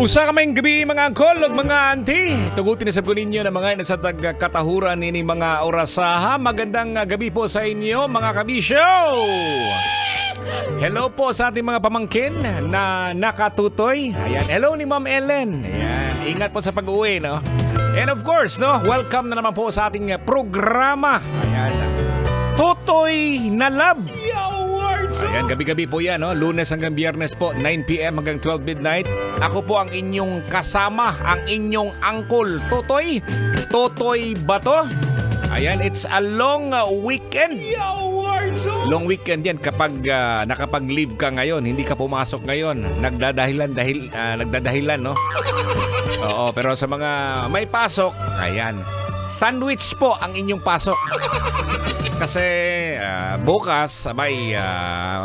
Usa kaming gabi mga angkol ug mga auntie. Tugutin na sab ko ninyo na mga nasa katahuran nini mga orasaha. Magandang gabi po sa inyo mga kabisyo. Hello po sa ating mga pamangkin na nakatutoy. Ayan, hello ni Ma'am Ellen. Ayan, ingat po sa pag-uwi, no? And of course, no, welcome na naman po sa ating programa. Ayan, Tutoy na Love. Ayan, gabi-gabi po yan, no? Lunes hanggang Biyernes po, 9 p.m. hanggang 12 midnight. Ako po ang inyong kasama, ang inyong angkol, Totoy. Totoy ba to? Ayan, it's a long weekend. Long weekend yan kapag nakapag-leave ka ngayon, hindi ka pumasok ngayon. Nagdadahilan, no? Oo, pero sa mga may pasok, ayan, sandwich po ang inyong pasok. Kasi bukas,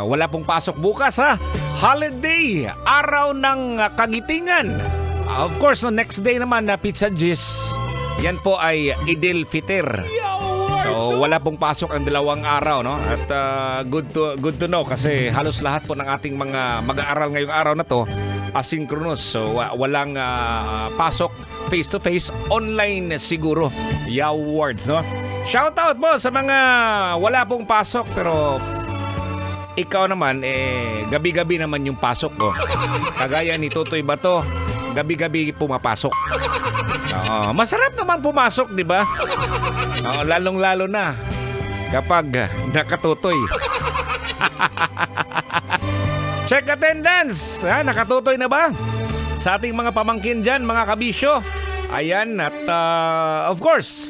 wala pong pasok bukas, ha? Holiday, araw ng kagitingan. Of course, no, next day naman na Pizza Gis, yan po ay Idil Fitr. So wala pong pasok ang dalawang araw, no? At good to know kasi halos lahat po ng ating mga mag-aaral ngayong araw na to asynchronous. So walang pasok face-to-face, online siguro. Yawards, no? Shoutout po sa mga wala pong pasok pero ikaw naman, gabi-gabi naman yung pasok ko. Kagaya ni Totoy Bato, gabi-gabi pumapasok. Masarap naman pumasok, di ba? Lalong-lalo na kapag nakatutoy. Check attendance. Nakatutoy na ba? Sa ating mga pamangkin dyan, mga kabisyo. Ayan, at of course,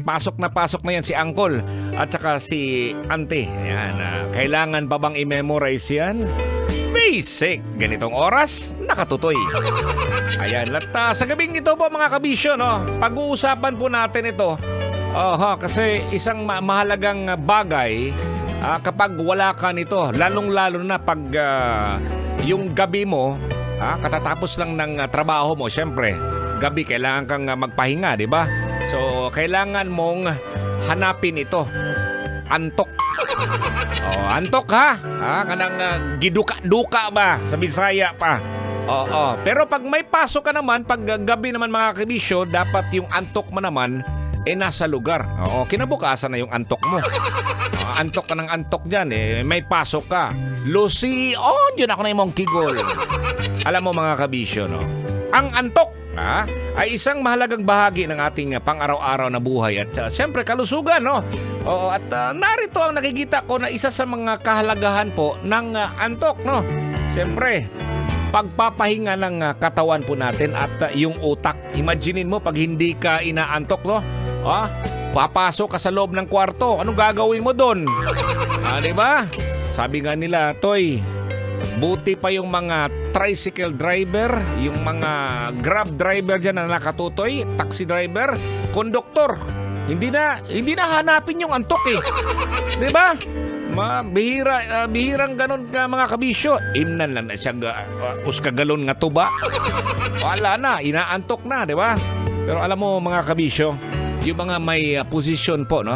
pasok na yan si Uncle at saka si Auntie. Ayan, kailangan pa bang i-memorize yan? Basic. Ganitong oras, nakatutoy. Ayan, at sa gabing ito po mga kabisyo, no, pag-uusapan po natin ito. Kasi isang mahalagang bagay kapag wala ka nito, lalong-lalo na pag yung gabi mo, katatapos lang ng trabaho mo, syempre, gabi kailangan kang magpahinga, di ba? So, kailangan mong hanapin ito. Antok. Antok ha? Kanang giduka-duka ba? Sa Bisaya pa. Pero pag may pasok ka naman, pag gabi naman mga kabisyo, dapat yung antok mo naman nasa lugar. Kinabukasan na yung antok mo. Antok ka ng antok dyan, may pasok ka. Lucy, yun ako na yung mong kigol. Alam mo mga kabisyo, no? Ang antok ay isang mahalagang bahagi ng ating pang-araw-araw na buhay at siyempre kalusugan, no? At narito ang nakikita ko na isa sa mga kahalagahan po ng antok, no? Siyempre, pagpapahinga ng katawan po natin at yung utak. Imaginin mo pag hindi ka inaantok, no? Papasok ka sa loob ng kwarto. Anong gagawin mo doon? Diba? Sabi nga nila, Toy, buti pa yung mga tricycle driver, yung mga grab driver dyan na nakatutoy, taxi driver, konduktor. Hindi na hanapin yung antok eh. Diba? Bihirang ganun ka mga kabisyo. Imnan lang na siyang uskagalon nga tuba. Wala na, inaantok na, diba? Pero alam mo mga kabisyo, yung mga may posisyon po, no?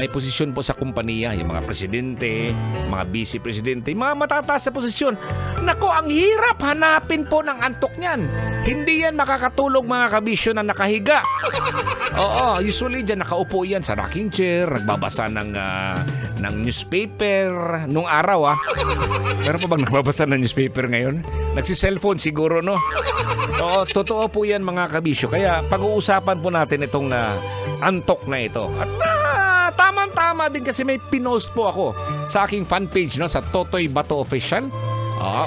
May posisyon po sa kumpanya, yung mga presidente, mga vice-presidente, mga matataas sa posisyon. Nako, ang hirap hanapin po ng antok niyan. Hindi yan makakatulog mga kabisyo na nakahiga. Usually dyan nakaupo yan sa rocking chair, nagbabasa ng newspaper nung araw. Pero pa bang nagbabasa ng newspaper ngayon? Nagsi-cellphone siguro, no? Totoo po yan mga kabisyo. Kaya pag-uusapan po natin itong antok na ito. At tama din kasi may pinost po ako sa aking fan page, no, sa Totoy Bato Official.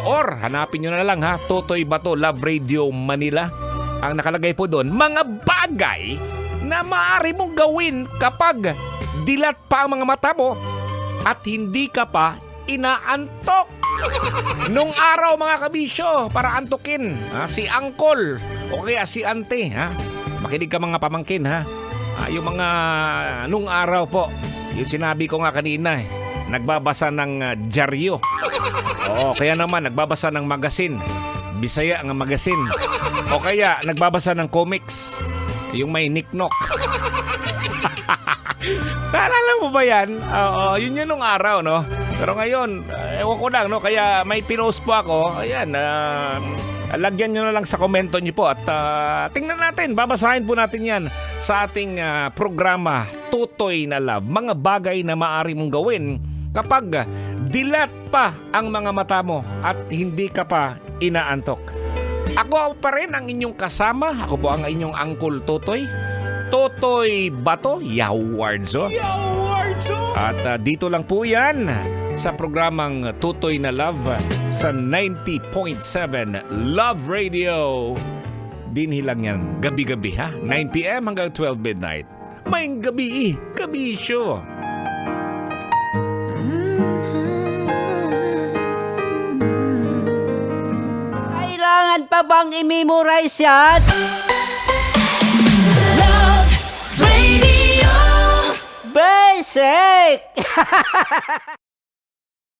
Or hanapin nyo na lang Totoy Bato Love Radio Manila. Ang nakalagay po doon, mga bagay na maaari mong gawin kapag dilat pa ang mga mata mo at hindi ka pa inaantok. Nung araw mga kabisyo, para antukin si uncle o kaya si ante, ha? Makinig ka mga pamangkin, ha? Yung mga nung araw po, yung sinabi ko nga kanina, nagbabasa ng dyaryo. Oo, kaya naman nagbabasa ng magasin, Bisaya nga magasin. O kaya nagbabasa ng comics, yung may niknok. Naalala mo ba yan? Oo, yun nung araw, no? Pero ngayon, ewan ko lang, no? Kaya may pinost po ako. Ayan, lagyan nyo na lang sa komento nyo po. At tingnan natin, babasahin po natin yan sa ating programa, Tutoy na Love. Mga bagay na maaari mong gawin kapag dilat pa ang mga mata mo at hindi ka pa inaantok. Ako pa rin ang inyong kasama. Ako po ang inyong Uncle Totoy. Totoy Bato, Yawardzo. At dito lang po yan sa programang Tutoy na Love sa 90.7 Love Radio. Dinhi lang yan, gabi-gabi ha, 9 p.m. hanggang 12 midnight. Maying gabi, kabisyo. Kailangan pa bang i-memorize yan? Love Radio. Basic!